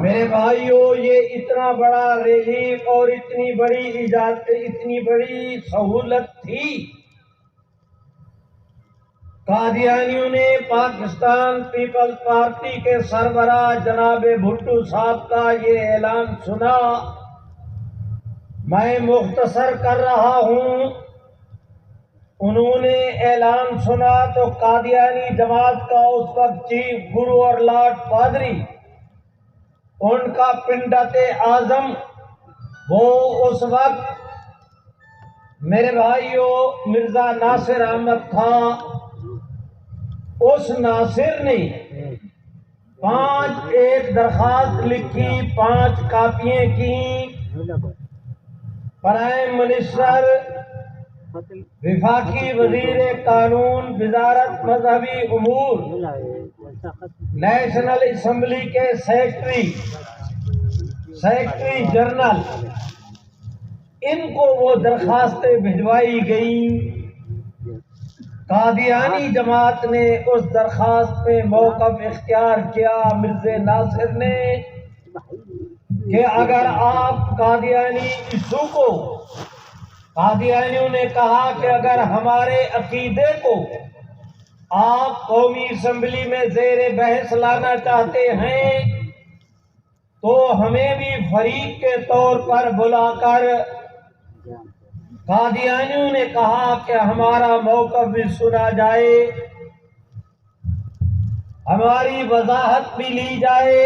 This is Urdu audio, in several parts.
میرے بھائیوں، یہ اتنا بڑا ریلیف اور اتنی بڑی سہولت تھی۔ قادیانیوں نے پاکستان پیپلز پارٹی کے سربراہ جناب بھٹو صاحب کا یہ اعلان سنا۔ میں مختصر کر رہا ہوں۔ انہوں نے اعلان سنا تو قادیانی جماعت کا اس وقت چیف گرو اور لارڈ پادری، ان کا پنڈت اعظم، وہ اس وقت میرے بھائیوں مرزا ناصر احمد تھا۔ اس ناصر نے ایک درخواست لکھی، 5 کاپیاں کی۔ پرائم منسٹر، وفاقی وزیر قانون، وزارت مذہبی امور، نیشنل اسمبلی کے سیکرٹری جنرل، ان کو وہ درخواستیں بھجوائی گئیں۔ قادیانی جماعت نے اس درخواست پہ موقف اختیار کیا، مرزا ناصر نے، کہ اگر آپ قادیانی ایشو کو، قادیانیوں نے کہا کہ اگر ہمارے عقیدے کو آپ قومی اسمبلی میں زیر بحث لانا چاہتے ہیں تو ہمیں بھی فریق کے طور پر بلا کر، قادیانیوں نے کہا کہ ہمارا موقف بھی سنا جائے، ہماری وضاحت بھی لی جائے۔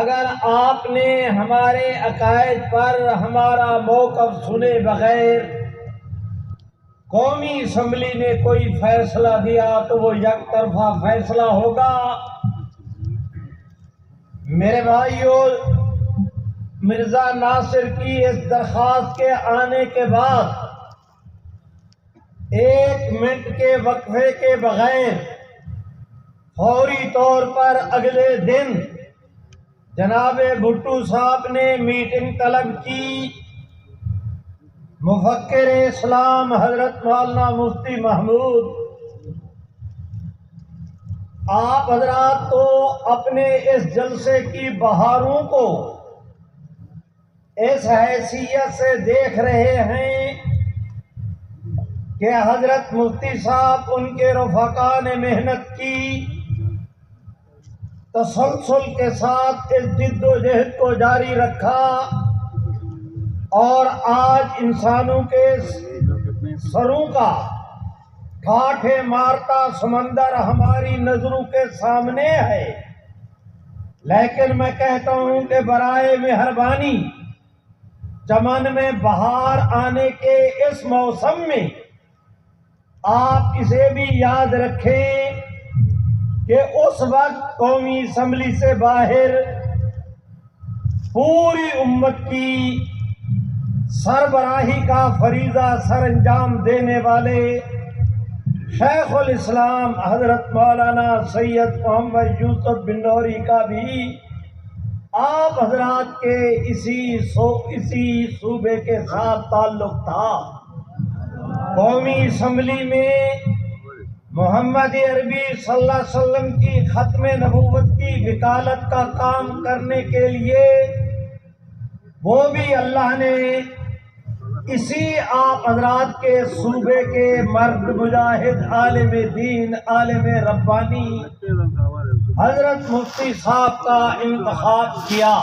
اگر آپ نے ہمارے عقائد پر ہمارا موقف سنے بغیر قومی اسمبلی نے کوئی فیصلہ دیا تو وہ یک طرفہ فیصلہ ہوگا۔ میرے بھائیوں، مرزا ناصر کی اس درخواست کے آنے کے بعد 1 منٹ کے وقفے کے بغیر فوری طور پر اگلے دن جناب بھٹو صاحب نے میٹنگ طلب کی۔ مفکر اسلام حضرت مولانا مفتی محمود، آپ حضرات تو اپنے اس جلسے کی بہاروں کو اس حیثیت سے دیکھ رہے ہیں کہ حضرت مفتی صاحب، ان کے رفقا نے محنت کی، تسلسل کے ساتھ اس جد و جہد کو جاری رکھا، اور آج انسانوں کے سروں کا کاٹھے مارتا سمندر ہماری نظروں کے سامنے ہے۔ لیکن میں کہتا ہوں کہ برائے مہربانی چمن میں بہار آنے کے اس موسم میں آپ اسے بھی یاد رکھیں کہ اس وقت قومی اسمبلی سے باہر پوری امت کی سربراہی کا فریضہ سر انجام دینے والے شیخ الاسلام حضرت مولانا سید محمد یوسف بن نوری کا بھی آپ حضرات کے اسی صوبے کے ساتھ تعلق تھا۔ قومی اسمبلی میں محمد عربی صلی اللہ علیہ وسلم کی ختم نبوت کی وکالت کا کام کرنے کے لیے وہ بھی اللہ نے اسی آپ حضرات کے صوبے کے مرد مجاہد، عالم دین، عالم ربانی حضرت مفتی صاحب کا انتخاب کیا۔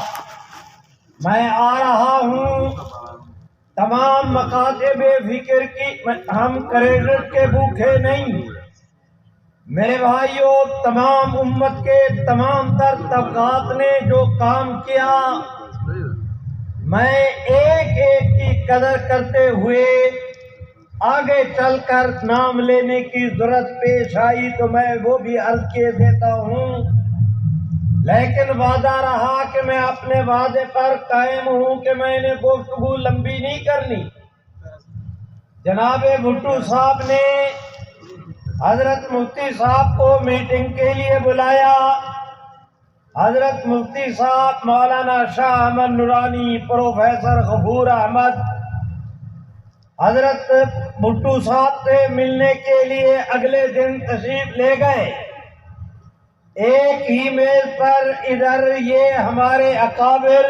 میں آ رہا ہوں، تمام مکاتب فکر کی ہم کریڈٹ کے بھوکے نہیں۔ میرے بھائیوں، تمام امت کے تمام تر طبقات نے جو کام کیا، میں ایک ایک کی قدر کرتے ہوئے آگے چل کر نام لینے کی ضرورت پیش آئی تو میں وہ بھی عرض کیے دیتا ہوں، لیکن وعدہ رہا کہ میں اپنے وعدے پر قائم ہوں کہ میں نے گفتگو لمبی نہیں کرنی۔ جناب بھٹو صاحب نے حضرت مفتی صاحب کو میٹنگ کے لیے بلایا۔ حضرت مفتی صاحب مولانا شاہ احمد نورانی، پروفیسر غفور احمد حضرت بھٹو صاحب سے ملنے کے لیے اگلے دن تشریف لے گئے۔ ایک ہی میز پر ادھر یہ ہمارے اکابر،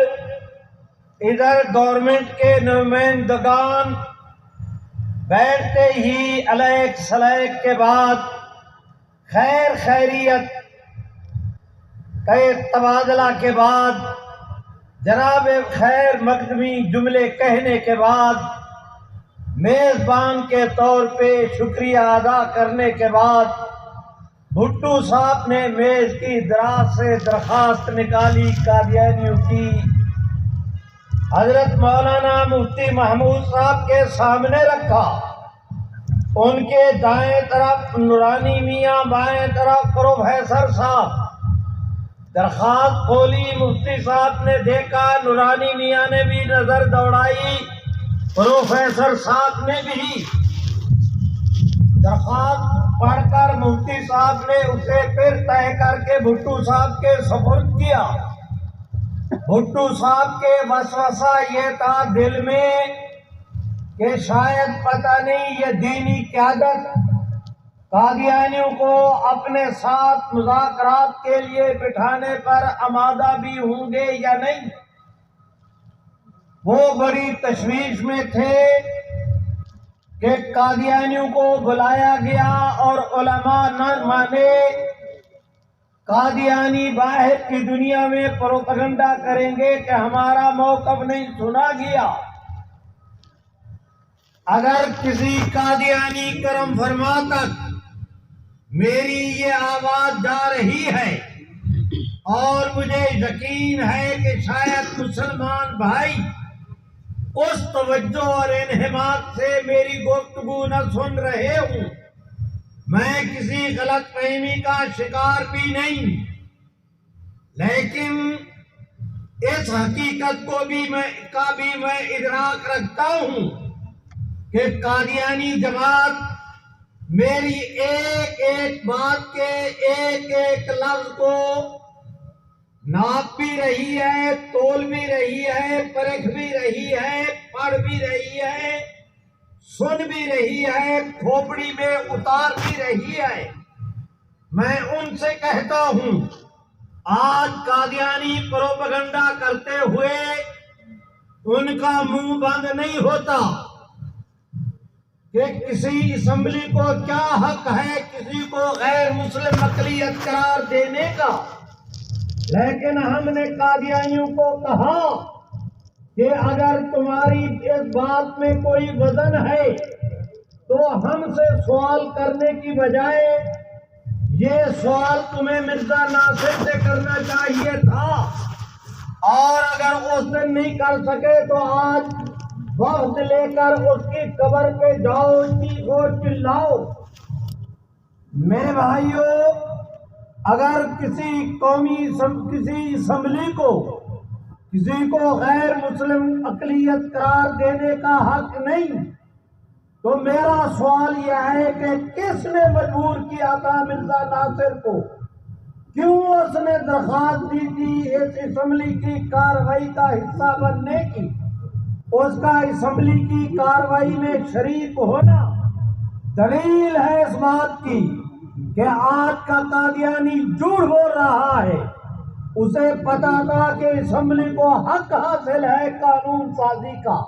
ادھر گورنمنٹ کے نمائندگان بیٹھتے ہی علیک سلیک کے بعد خیر خیریت کے تبادلہ کے بعد جناب خیر مقدمی جملے کہنے کے بعد میزبان کے طور پہ شکریہ ادا کرنے کے بعد بھٹو صاحب نے میز کی دراز سے درخواست نکالی قادیانیوں کی، حضرت مولانا مفتی محمود صاحب کے سامنے رکھا۔ ان کے دائیں طرف نورانی میاں، بائیں طرف پروفیسر صاحب۔ درخواست کھولی، مفتی صاحب نے دیکھا، نورانی میاں نے بھی نظر دوڑائی، پروفیسر صاحب نے بھی۔ درخواست پڑھ کر مفتی صاحب نے اسے پھر طے کر کے بھٹو صاحب کے سپرد کیا۔ بھٹو صاحب کے وسوسہ یہ تھا دل میں کہ شاید پتہ نہیں یہ دینی قیادت قادیانیوں کو اپنے ساتھ مذاکرات کے لیے بٹھانے پر آمادہ بھی ہوں گے یا نہیں۔ وہ بڑی تشویش میں تھے کہ قادیانیوں کو بلایا گیا اور علماء نہ مانے، قادیانی باہر کی دنیا میں پروپیگنڈا کریں گے کہ ہمارا موقف نہیں سنا گیا۔ اگر کسی قادیانی کرم فرما تک میری یہ آواز جا رہی ہے اور مجھے یقین ہے کہ شاید مسلمان بھائی اس توجہ اور انہماک سے میری گفتگو نہ سن رہے ہوں، میں کسی غلط فہمی کا شکار بھی نہیں، لیکن اس حقیقت کو بھی میں ادراک رکھتا ہوں کہ قادیانی جماعت میری ایک ایک بات کے ایک ایک لفظ کو ناپ بھی رہی ہے، تول بھی رہی ہے، پرکھ بھی رہی ہے، پڑھ بھی رہی ہے، سن بھی رہی ہے، کھوپڑی میں اتار بھی رہی ہے۔ میں ان سے کہتا ہوں آج قادیانی پروپیگنڈا کرتے ہوئے ان کا منہ بند نہیں ہوتا کہ کسی اسمبلی کو کیا حق ہے کسی کو غیر مسلم اقلیت قرار دینے کا، لیکن ہم نے قادیانیوں کو کہا کہ اگر تمہاری اس بات میں کوئی وزن ہے تو ہم سے سوال کرنے کی بجائے یہ سوال تمہیں مرزا ناصر سے کرنا چاہیے تھا، اور اگر اس دن نہیں کر سکے تو آج وقت لے کر اس کی قبر پہ جاؤ، چیخو چلاؤ۔ میرے بھائیوں، اگر کسی اسمبلی کو کسی کو غیر مسلم اقلیت قرار دینے کا حق نہیں، تو میرا سوال یہ ہے کہ کس نے مجبور کیا تھا مرزا ناصر کو؟ کیوں اس نے درخواست دی تھی اس اسمبلی کی کارروائی کا حصہ بننے کی؟ اس کا اسمبلی کی کارروائی میں شریک ہونا دلیل ہے اس بات کی کہ آج کا قادیانی جھوٹ بول رہا ہے۔ اسے پتا تھا کہ اسمبلی کو حق حاصل ہے قانون سازی کا۔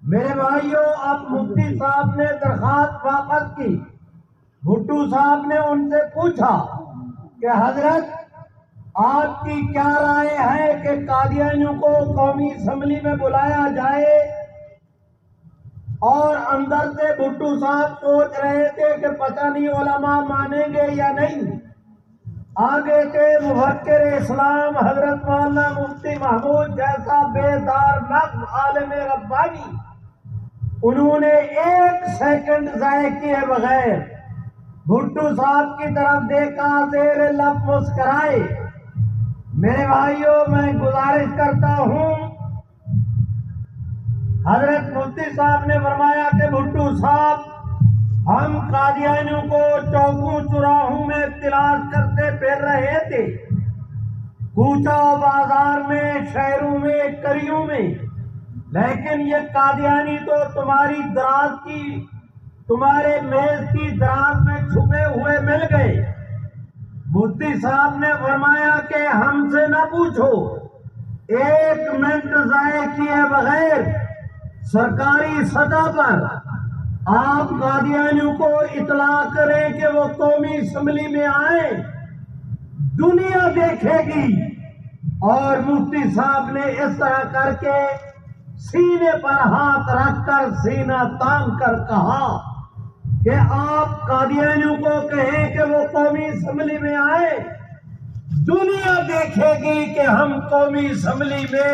میرے بھائیوں، اب مفتی صاحب نے درخواست واپس کی۔ بھٹو صاحب نے ان سے پوچھا کہ حضرت آپ کی کیا رائے ہے کہ قادیانیوں کو قومی اسمبلی میں بلایا جائے؟ اور اندر سے بھٹو صاحب سوچ رہے تھے کہ پتہ نہیں علماء مانیں گے یا نہیں۔ آگے کے مفکر اسلام حضرت مولانا مفتی محمود جیسا بیدار نقد عالم ربانی، انہوں نے ایک سیکنڈ ضائع کیے بغیر بھٹو صاحب کی طرف دیکھا، زیر لب مسکرائے۔ میرے بھائیوں، میں گزارش کرتا ہوں، حضرت مفتی صاحب نے فرمایا کہ بھٹو صاحب، ہم قادیانیوں کو چوکوں چوراہوں میں تلاش کرتے پھر رہے تھے، کوچہ و بازار میں، شہروں میں، کلیوں میں، لیکن یہ قادیانی تو تمہارے میز کی دراز میں چھپے ہوئے مل گئے۔ مفتی صاحب نے فرمایا کہ ہم سے نہ پوچھو، 1 منٹ ضائع کیے بغیر سرکاری سطح پر آپ قادیانیوں کو اطلاع کریں کہ وہ قومی اسمبلی میں آئیں، دنیا دیکھے گی۔ اور مفتی صاحب نے اس طرح کر کے سینے پر ہاتھ رکھ کر سینہ تان کر کہا کہ آپ قادیانیوں کو کہیں کہ وہ قومی اسمبلی میں آئے، دنیا دیکھے گی کہ ہم قومی اسمبلی میں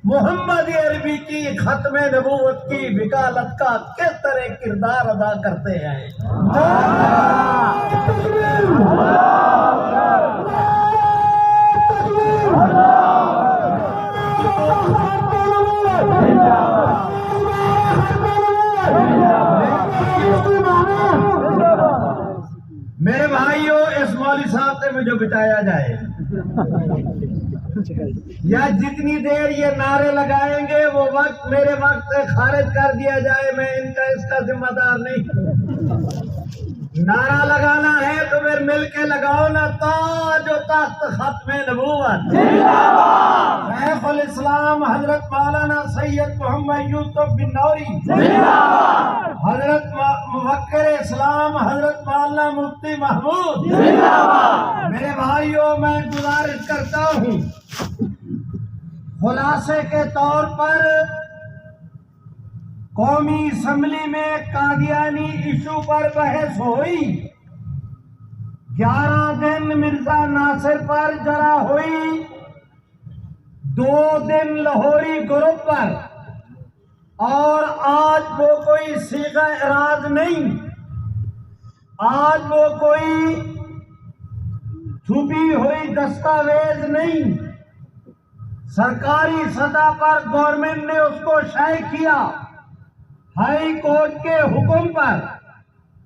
محمد عربی کی ختم نبوت کی وکالت کا کس طرح کردار ادا کرتے ہیں۔ میرے بھائیوں، اس مولوی صاحب سے مجھے بچایا جائے، یا جتنی دیر یہ نعرے لگائیں گے وہ وقت میرے وقت سے خارج کر دیا جائے، میں ان کا اس کا ذمہ دار نہیں۔ نعرہ لگانا ہے تو پھر مل کے لگاؤ نا، تاج و تخت ختم نبوت، شیخ الاسلام حضرت مولانا سید محمد یوسف بنوری، حضرت مفکر اسلام حضرت مولانا مفتی محمود۔ میرے بھائیوں، میں گزارش کرتا ہوں، خلاصے کے طور پر قومی اسمبلی میں قادیانی ایشو پر بحث ہوئی، 11 دن مرزا ناصر پر جرا ہوئی، 2 دن لاہوری گروپ پر، اور آج وہ کوئی صیغہ اعراض نہیں، آج وہ کوئی چھپی ہوئی دستاویز نہیں، سرکاری سطح پر گورنمنٹ نے اس کو شائع کیا ہائی کورٹ کے حکم پر۔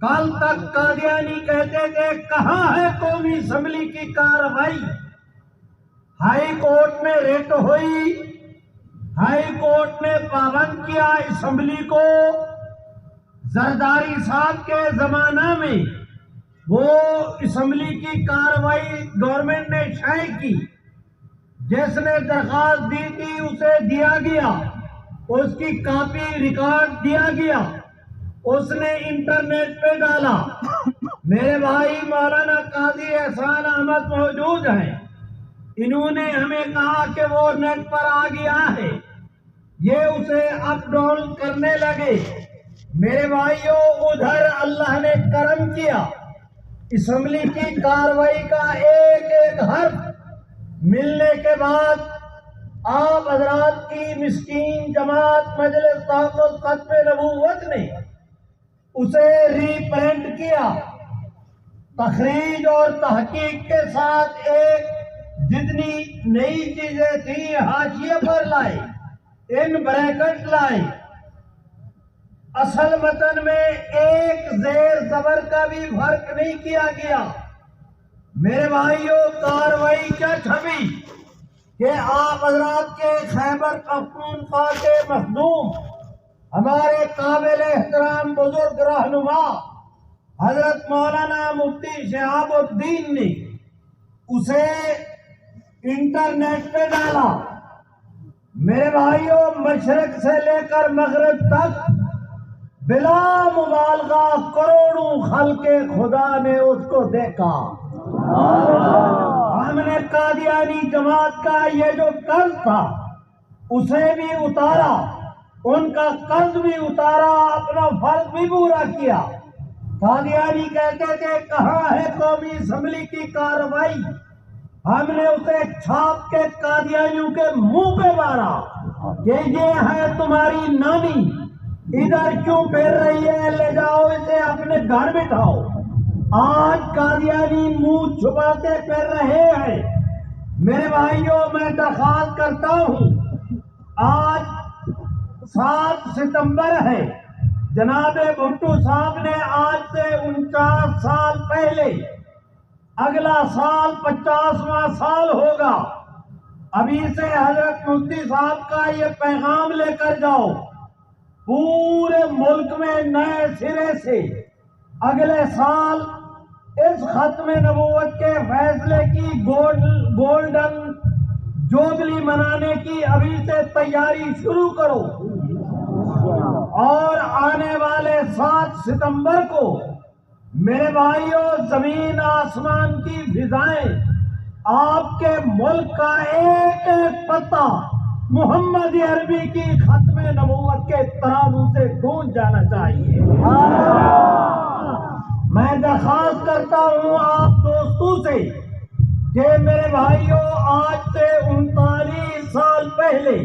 کل تک قادیانی کہتے تھے کہاں ہے قومی اسمبلی کی کارروائی، ہائی کورٹ میں ریٹ ہوئی، ہائی کورٹ نے پابند کیا اسمبلی کو۔ زرداری صاحب کے زمانہ میں وہ اسمبلی کی کارروائی گورنمنٹ نے شائع کی، جس نے درخواست دی تھی اسے دیا گیا، اس کی کاپی ریکارڈ دیا گیا، اس نے انٹرنیٹ پہ ڈالا۔ میرے بھائی مولانا قاضی احسان احمد موجود ہیں، انہوں نے ہمیں کہا کہ وہ نیٹ پر آ گیا ہے، یہ اسے اپ ڈاؤن کرنے لگے۔ میرے بھائیوں، ادھر اللہ نے کرم کیا، اسمبلی کی کارروائی کا ایک ایک حرف ملنے کے بعد آپ حضرات کی مسکین جماعت مجلس تحفظ ختم نبوت نے اسے ری پرنٹ کیا، تخریج اور تحقیق کے ساتھ ایک جتنی نئی چیزیں تھیں حاشیے پر لائے، ان بریکٹ لائے۔ اصل متن میں ایک زیر زبر کا بھی فرق نہیں کیا گیا۔ میرے بھائیوں، کارروائی کیا چھپی کہ آپ حضرات کے خیبر پختونخوا کے مخدوم، ہمارے قابل احترام بزرگ رہنما حضرت مولانا مفتی شہاب الدین نے اسے انٹرنیٹ پہ ڈالا۔ میرے بھائیوں، مشرق سے لے کر مغرب تک بلا مبالغہ کروڑوں خلق خدا نے اس کو دیکھا۔ ہم نے قادیانی جماعت کا یہ جو قرض تھا اسے بھی اتارا، ان کا قرض بھی اتارا، اپنا فرض بھی پورا کیا۔ قادیانی کہتے تھے کہاں ہے قومی اسمبلی کی کارروائی، ہم نے اسے چھاپ کے قادیانیوں کے منہ پہ مارا کہ یہ ہے تمہاری نانی، ادھر کیوں پھیر رہی ہے، لے جاؤ اسے اپنے گھر بٹھاؤ۔ آج قادیانی منہ چھپاتے پھر رہے ہیں۔ میرے بھائیوں، میں درخواست کرتا ہوں، آج 7 ستمبر ہے، جناب بھٹو صاحب نے آج سے 49 سال پہلے، اگلا سال 50واں سال ہوگا، ابھی سے حضرت مفتی صاحب کا یہ پیغام لے کر جاؤ، پورے ملک میں نئے سرے سے اگلے سال اس ختم نبوت کے فیصلے کی گولڈن جوبلی منانے کی ابھی سے تیاری شروع کرو، اور آنے والے 7 ستمبر کو میرے بھائیوں زمین آسمان کی فضائیں آپ کے ملک کا ایک ایک پتا محمد عربی کی ختم نبوت کے ترانوں سے گونج جانا چاہیے۔ میں درخواست کرتا ہوں آپ دوستوں سے کہ میرے بھائیوں آج سے 39 سال پہلے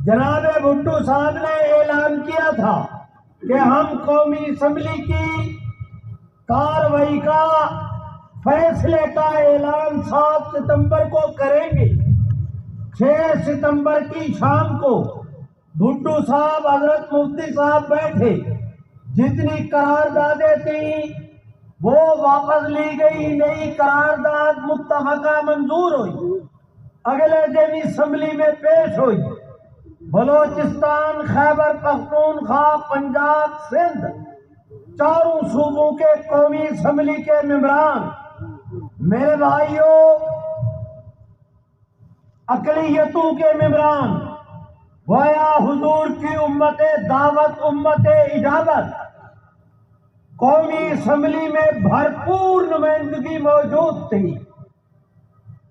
جناب بھٹو صاحب نے اعلان کیا تھا کہ ہم قومی اسمبلی کی کارروائی کا فیصلے کا اعلان 7 ستمبر کو کریں گے۔ 6 ستمبر کی شام کو بھٹو صاحب حضرت مفتی صاحب بیٹھے، جتنی قراردادیں تھیں وہ واپس لی گئی، نئی قرارداد متفقہ منظور ہوئی، اگلے دن اسمبلی میں پیش ہوئی۔ بلوچستان، خیبر پختونخوا، پنجاب، سندھ، چاروں صوبوں کے قومی اسمبلی کے ممبران، میرے بھائیوں اقلیتوں کے ممبران، گویا حضور کی امت دعوت، امت اجابت، قومی اسمبلی میں بھرپور نمائندگی موجود تھی۔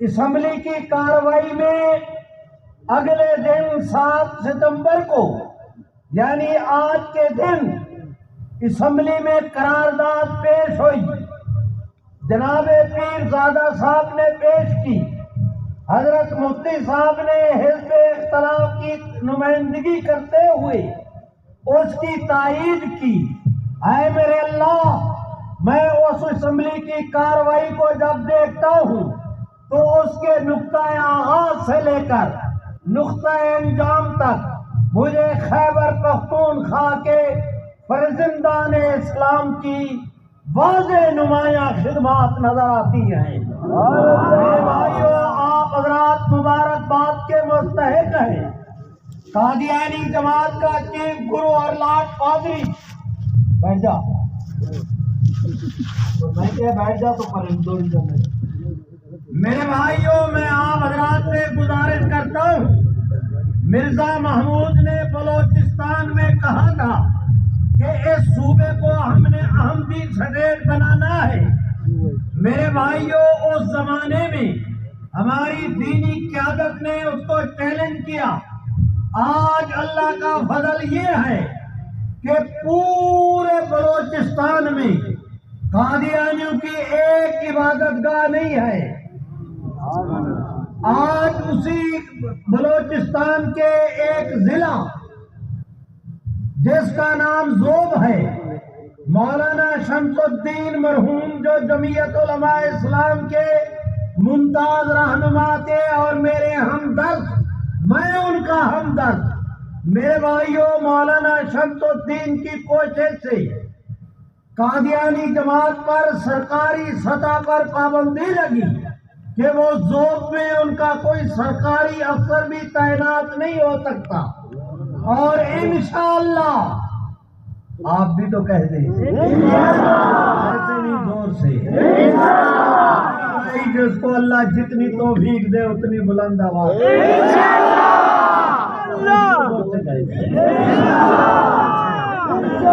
اسمبلی کی کارروائی میں اگلے دن 7 ستمبر کو یعنی آج کے دن اسمبلی میں قرارداد پیش ہوئی، جناب پیر زادہ صاحب نے پیش کی، حضرت مفتی صاحب نے حزب اختلاف کی نمائندگی کرتے ہوئے اس کی تائید کی۔ اے میرے اللہ، میں اس اسمبلی کی کارروائی کو جب دیکھتا ہوں تو اس کے نقطہ آغاز سے لے کر نقطہ انجام تک مجھے خیبر پختونخوا کے فرزندان اسلام کی واضح نمایاں خدمات نظر آتی ہیں۔ میرے بھائیوں، آپ حضرات مبارکباد کے مستحق ہیں۔ قادیانی جماعت کا چیف گرو اور لاٹ پادری بیٹھ جا، میں کیا بیٹھ جا تو پرندوں ہی۔ میرے بھائیوں، میں آپ حضرات سے گزارش کرتا ہوں، مرزا محمود نے بلوچستان میں کہا تھا کہ اس صوبے کو ہم نے احمدی اسٹیٹ بنانا ہے۔ میرے بھائیوں، اس زمانے میں ہماری دینی قیادت نے اس کو چیلنج کیا۔ آج اللہ کا فضل یہ ہے کہ پورے بلوچستان میں قادیانیوں کی ایک عبادت گاہ نہیں ہے۔ آج اسی بلوچستان کے ایک ضلع جس کا نام ذوب ہے، مولانا شمس الدین مرحوم جو جمعیت علماء اسلام کے ممتاز رہنما تھے اور میرے ہمدرد، میں ان کا ہمدرد، میرے بھائیوں مولانا شمس الدین کی کوشش سے قادیانی جماعت پر سرکاری سطح پر پابندی لگی کہ وہ ذوب میں ان کا کوئی سرکاری افسر بھی تعینات نہیں ہو سکتا، اور انشاءاللہ آپ بھی تو کہہ دیں ایسے نہیں زور سے، جس کو اللہ جتنی توفیق دے اتنی بلند آواز